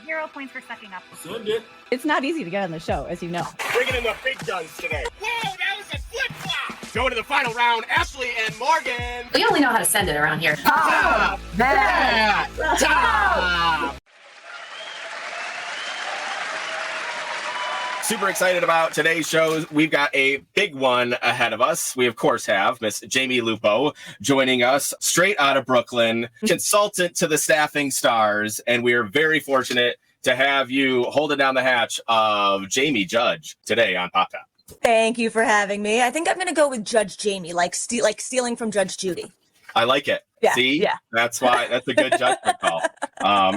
0 points for sucking up. Send it. It's not easy to get on the show, as you know. Bringing in the big guns today. Whoa, that was a flip-flop. Going to the final round, Ashley and Morgan. We only know how to send it around here. Top! That! Top! Super excited about today's show. We've got a big one ahead of us. We, of course, have Miss Jamie Lupo joining us straight out of Brooklyn, consultant to the Staffing Stars. And we are very fortunate to have you holding down the hatch of Jamie Judge today on PopTop. Thank you for having me. I think I'm going to go with Judge Jamie, like stealing from Judge Judy. I like it. Yeah, See? yeah. That's a good judgment call,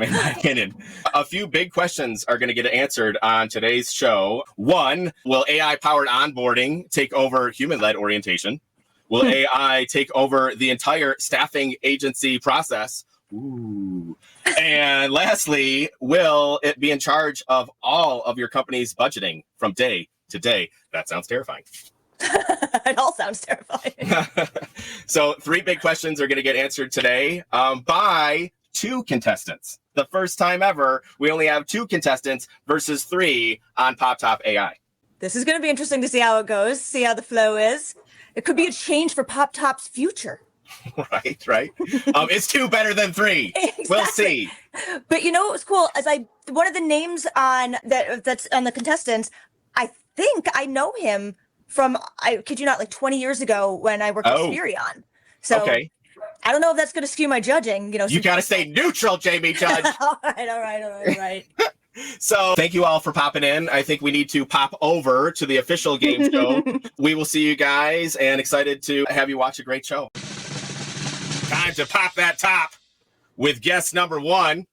in my opinion. A few big questions are going to get answered on today's show. One, will AI-powered onboarding take over human-led orientation? Will AI take over the entire staffing agency process? Ooh. And lastly, will it be in charge of all of your company's budgeting from day to day? That sounds terrifying. It all sounds terrifying. So 3 big questions are going to get answered today by 2 contestants. The first time ever, we only have 2 contestants versus 3 on PopTop AI. This is going to be interesting to see how it goes, see how the flow is. It could be a change for PopTop's future. Right. It's 2 better than 3. Exactly. We'll see. But you know what was cool? One of the names on that's on the contestants, I think I know him from, I kid you not, like 20 years ago when I worked with Spirion. So okay. I don't know if that's going to skew my judging. You got to stay neutral, Jamie Judge. All right. So thank you all for popping in. I think we need to pop over to the official game show. We will see you guys and excited to have you watch a great show. Time to pop that top with guest number 1.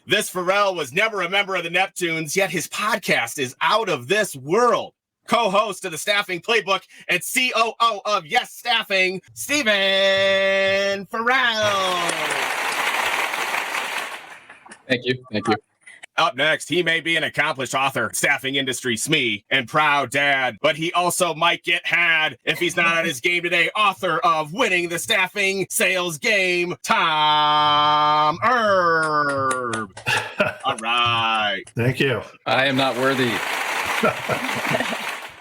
This Pharrell was never a member of the Neptunes, yet his podcast is out of this world. Co-host of the Staffing Playbook and COO of Yes Staffing, Stephen Pharrell. Thank you. Up next, he may be an accomplished author, staffing industry SME, and proud dad, but he also might get had if he's not on his game today. Author of Winning the Staffing Sales Game, Tom Erb. All right. Thank you. I am not worthy.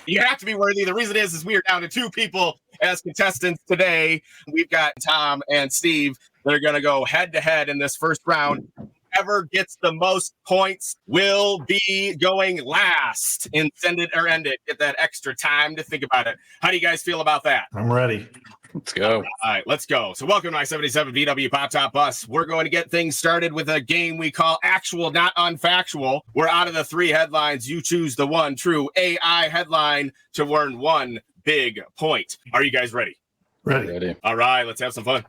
You have to be worthy. The reason is we are down to 2 people as contestants today. We've got Tom and Steve that are going to go head to head in this first round. Whoever gets the most points will be going last in Send It or End It. Get that extra time to think about it. How do you guys feel about that? I'm ready. Let's go. All right, let's go. So welcome to my 77 VW PopTop Bus. We're going to get things started with a game we call Actual, Not Unfactual. We're out of the 3 headlines. You choose the one true AI headline to earn 1 big point. Are you guys ready? Ready. All right, let's have some fun.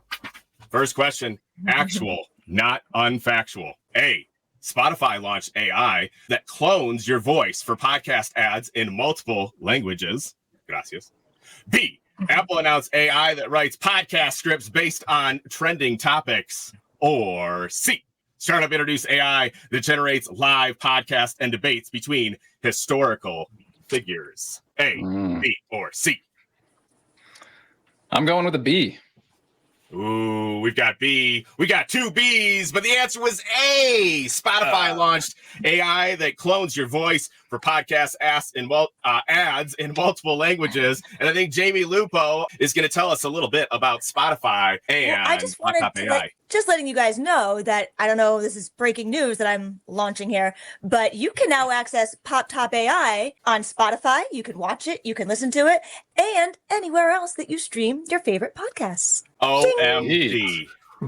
First question, actual, not unfactual. A, Spotify launched AI that clones your voice for podcast ads in multiple languages. Gracias. B, Apple announced AI that writes podcast scripts based on trending topics. Or C, startup introduced AI that generates live podcasts and debates between historical figures. A, B, or C? I'm going with a B. Ooh, we've got B. We got 2 B's, but the answer was A. Spotify launched AI that clones your voice for podcast ads in multiple languages. And I think Jamie Lupo is going to tell us a little bit about Spotify and I just wanted PopTop AI. Just letting you guys know that, I don't know, this is breaking news that I'm launching here, but you can now access PopTop AI on Spotify. You can watch it, you can listen to it, and anywhere else that you stream your favorite podcasts. OMG.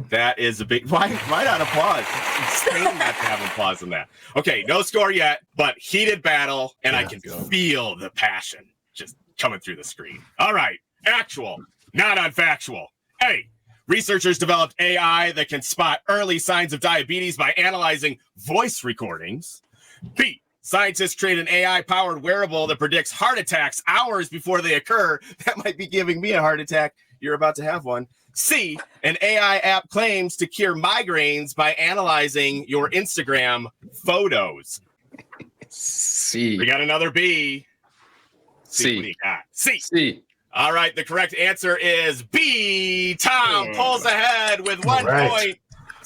That is a big... Why not applause? It's insane not to have applause in that. Okay, no score yet, but heated battle, and I can feel the passion just coming through the screen. All right, actual, not unfactual. A, researchers developed AI that can spot early signs of diabetes by analyzing voice recordings. B, scientists create an AI-powered wearable that predicts heart attacks hours before they occur. That might be giving me a heart attack. You're about to have one. C, an AI app claims to cure migraines by analyzing your Instagram photos. C. We got another B. C. What do you got? C. C. All right, the correct answer is B. Tom pulls ahead with 1 point.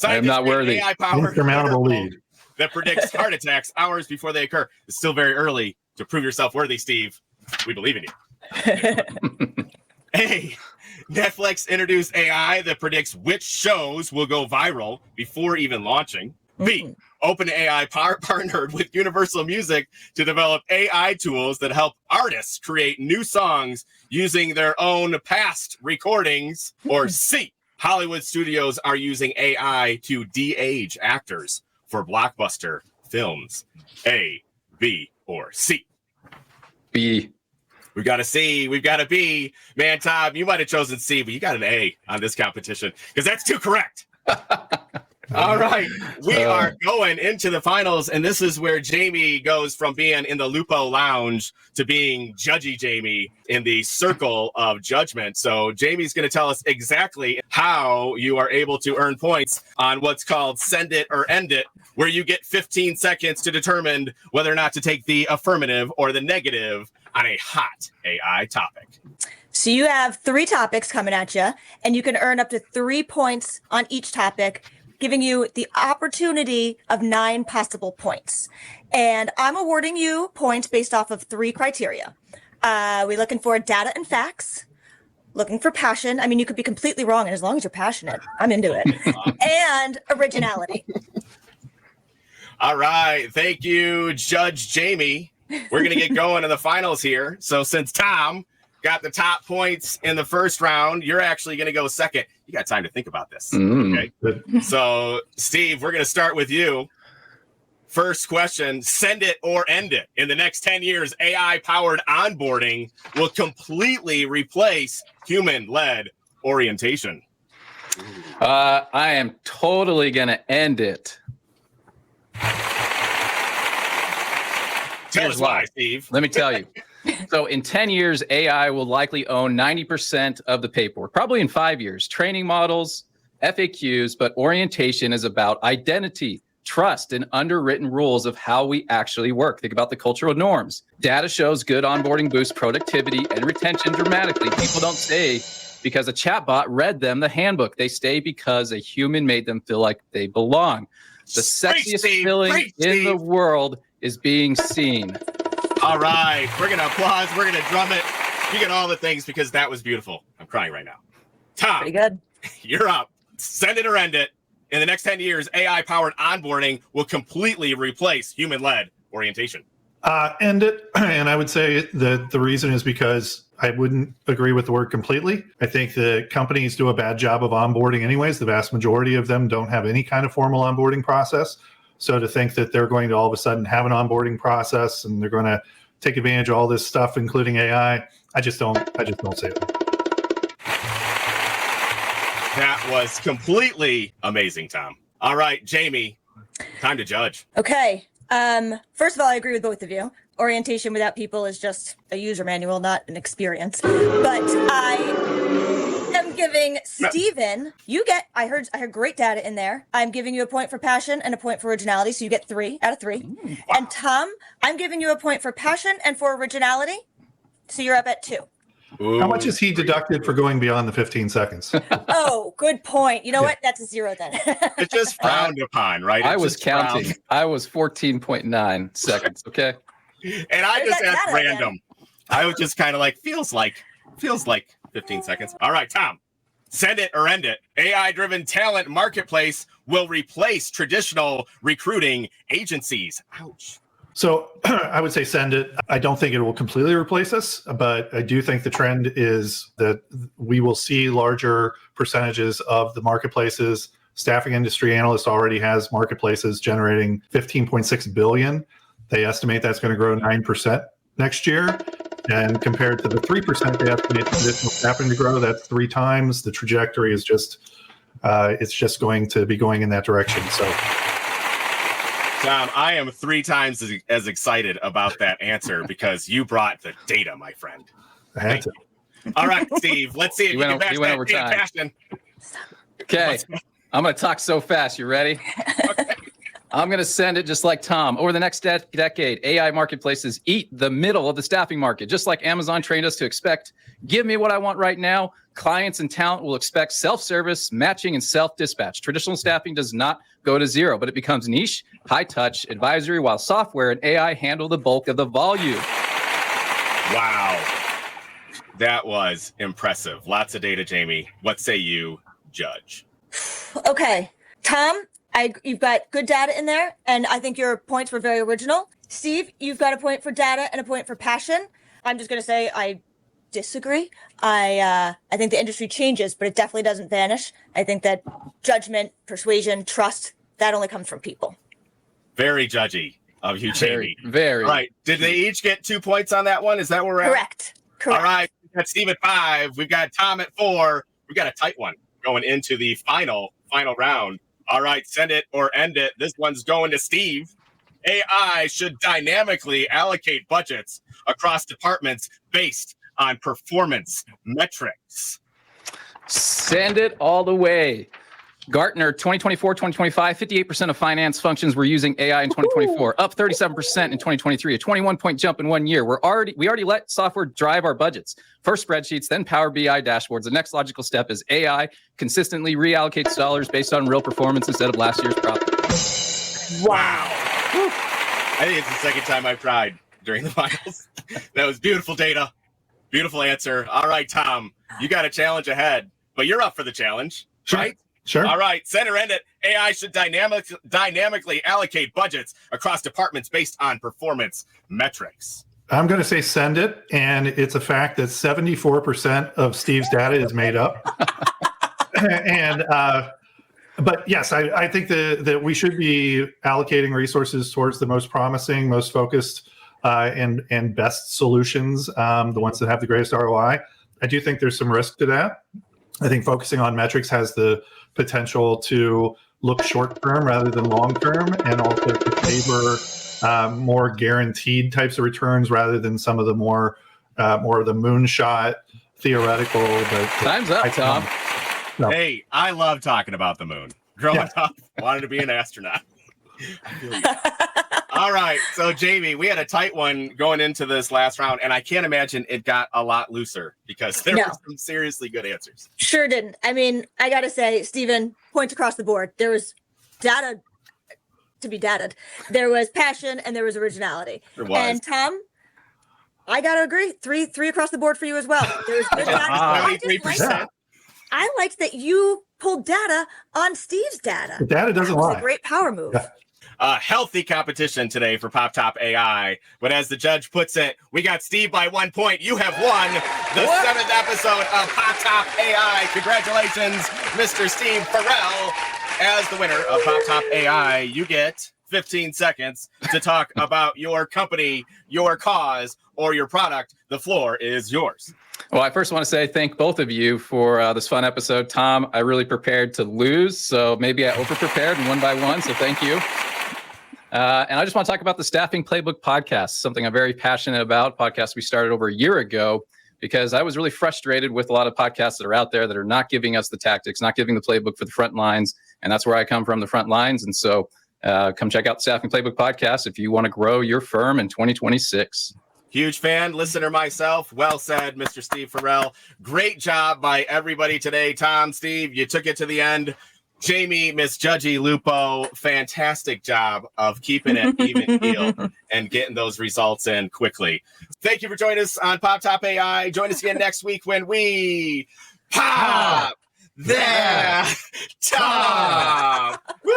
I am not worthy. Insurmountable lead. that predicts heart attacks hours before they occur. It's still very early to prove yourself worthy, Steve. We believe in you. A, Netflix introduced AI that predicts which shows will go viral before even launching. B, OpenAI partnered with Universal Music to develop AI tools that help artists create new songs using their own past recordings. Or C, Hollywood studios are using AI to de-age actors for blockbuster films. A, B, or C? B. We've got a C. We've got a B. Man, Tom, you might have chosen C, but you got an A on this competition because that's too correct. All right. We are going into the finals, and this is where Jamie goes from being in the Lupo Lounge to being Judgy Jamie in the circle of judgment. So Jamie's going to tell us exactly how you are able to earn points on what's called Send It or End It, where you get 15 seconds to determine whether or not to take the affirmative or the negative on a hot AI topic. So you have 3 topics coming at you, and you can earn up to 3 points on each topic, giving you the opportunity of 9 possible points. And I'm awarding you points based off of 3 criteria. We're looking for data and facts, looking for passion. I mean, you could be completely wrong, and as long as you're passionate, I'm into it. And originality. All right. Thank you, Judge Jamie. We're going to get going in the finals here. So since Tom got the top points in the first round, you're actually going to go second. You got time to think about this. Okay. So, Steve, we're going to start with you. First question, send it or end it. In the next 10 years, AI-powered onboarding will completely replace human-led orientation. I am totally going to end it. Tell us why, Steve. Let me tell you. So in 10 years, AI will likely own 90% of the paperwork, probably in 5 years. Training models, FAQs, but orientation is about identity, trust, and underwritten rules of how we actually work. Think about the cultural norms. Data shows good onboarding boosts productivity and retention dramatically. People don't stay because a chatbot read them the handbook. They stay because a human made them feel like they belong. The sexiest feeling in the world is being seen. All right. We're going to applause. We're going to drum it. You get all the things because that was beautiful. I'm crying right now. Tom, Pretty good. You're up. Send it or end it. In the next 10 years, AI-powered onboarding will completely replace human-led orientation. End it. And I would say that the reason is because I wouldn't agree with the word completely. I think the companies do a bad job of onboarding anyways. The vast majority of them don't have any kind of formal onboarding process. So to think that they're going to all of a sudden have an onboarding process and they're going to take advantage of all this stuff, including AI, I just don't see it. That was completely amazing, Tom. All right, Jamie, time to judge. Okay. First of all, I agree with both of you. Orientation without people is just a user manual, not an experience. But I am giving Steven, I heard great data in there. I'm giving you a point for passion and a point for originality, so you get 3 out of 3. Wow. And Tom, I'm giving you a point for passion and for originality, so you're up at 2. Ooh. How much is he deducted for going beyond the 15 seconds? Oh, good point. You know what? That's a 0 then. It's just frowned upon, right? I was counting. Frowned. I was 14.9 seconds. Okay. And I just asked random. Again. I was just kind of like, feels like 15 seconds. All right, Tom, send it or end it. AI-driven talent marketplace will replace traditional recruiting agencies. Ouch. So I would say send it. I don't think it will completely replace us, but I do think the trend is that we will see larger percentages of the marketplaces. Staffing industry analyst already has marketplaces generating 15.6 billion. They estimate that's going to grow 9% next year. And compared to the 3% they estimate traditional staffing to grow, that's 3 times. The trajectory is just, it's just going to be going in that direction. So, Tom, I am 3 times as excited about that answer because you brought the data, my friend. I had to. All right, Steve, let's see if you can match that passion. Okay, I'm going to talk so fast. You ready? Okay. I'm going to send it just like Tom. Over the next decade, AI marketplaces eat the middle of the staffing market, just like Amazon trained us to expect. Give me what I want right now. clients and talent will expect self-service, matching, and self-dispatch. Traditional staffing does not go to zero, but it becomes niche, high-touch advisory, while software and AI handle the bulk of the volume. Wow. That was impressive. Lots of data, Jamie. What say you, Judge? Okay, Tom, you've got good data in there, and I think your points were very original. Steve, you've got a point for data and a point for passion. I'm just going to say I disagree. I think the industry changes, but it definitely doesn't vanish. I think that judgment, persuasion, trust, that only comes from people. Very judgy of you, Jamie. Very. All right. Did they each get 2 points on that one? Is that where we're at? Correct. All right. We've got Steve at 5. We've got Tom at 4. We've got a tight one going into the final round. All right. Send it or end it. This one's going to Steve. AI should dynamically allocate budgets across departments based on performance metrics. Send it all the way. Gartner 2024, 2025, 58% of finance functions were using AI in 2024, up 37% in 2023, a 21-point jump in 1 year. We already let software drive our budgets. First spreadsheets, then Power BI dashboards. The next logical step is AI consistently reallocates dollars based on real performance instead of last year's profit. Wow. I think it's the second time I've tried during the finals. That was beautiful data. Beautiful answer. All right, Tom, you got a challenge ahead, but you're up for the challenge, right? Sure. All right, center end it. AI should dynamically allocate budgets across departments based on performance metrics. I'm going to say send it, and it's a fact that 74% of Steve's data is made up. But yes, I think that we should be allocating resources towards the most promising, most focused, and best solutions, the ones that have the greatest ROI. I do think there's some risk to that. I think focusing on metrics has the potential to look short-term rather than long-term, and also to favor more guaranteed types of returns rather than some of the more of the moonshot theoretical. Time's up, Tom. No. Hey, I love talking about the moon. Growing up, wanted to be an astronaut. All right, so Jamie, we had a tight one going into this last round, and I can't imagine it got a lot looser because there were some seriously good answers. Sure didn't. I mean, I got to say, Stephen, points across the board. There was data to be dated. There was passion and there was originality. There was. And Tom, I got to agree. Three across the board for you as well. There was good data. 73%. I liked that you pulled data on Steve's data. The data doesn't lie. It's a great power move. Yeah. Healthy competition today for PopTop AI. But as the judge puts it, we got Steve by 1 point. You have won the 7th episode of PopTop AI. Congratulations, Mr. Steve Farrell. As the winner of PopTop AI, you get 15 seconds to talk about your company, your cause, or your product. The floor is yours. Well, I first want to say thank both of you for this fun episode. Tom, I really prepared to lose, so maybe I over-prepared and won by one, so thank you. And I just want to talk about the Staffing Playbook podcast, something I'm very passionate about, podcast we started over a year ago, because I was really frustrated with a lot of podcasts that are out there that are not giving us the tactics, not giving the playbook for the front lines, and that's where I come from, the front lines. And so come check out the Staffing Playbook podcast if you want to grow your firm in 2026. Huge fan, listener myself. Well said, Mr. Steve Farrell. Great job by everybody today. Tom, Steve, you took it to the end. Jamie, Miss Judgy Lupo, fantastic job of keeping it even keel and getting those results in quickly. Thank you for joining us on PopTop AI. Join us again next week when we pop that top. Woo!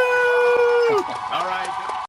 All right.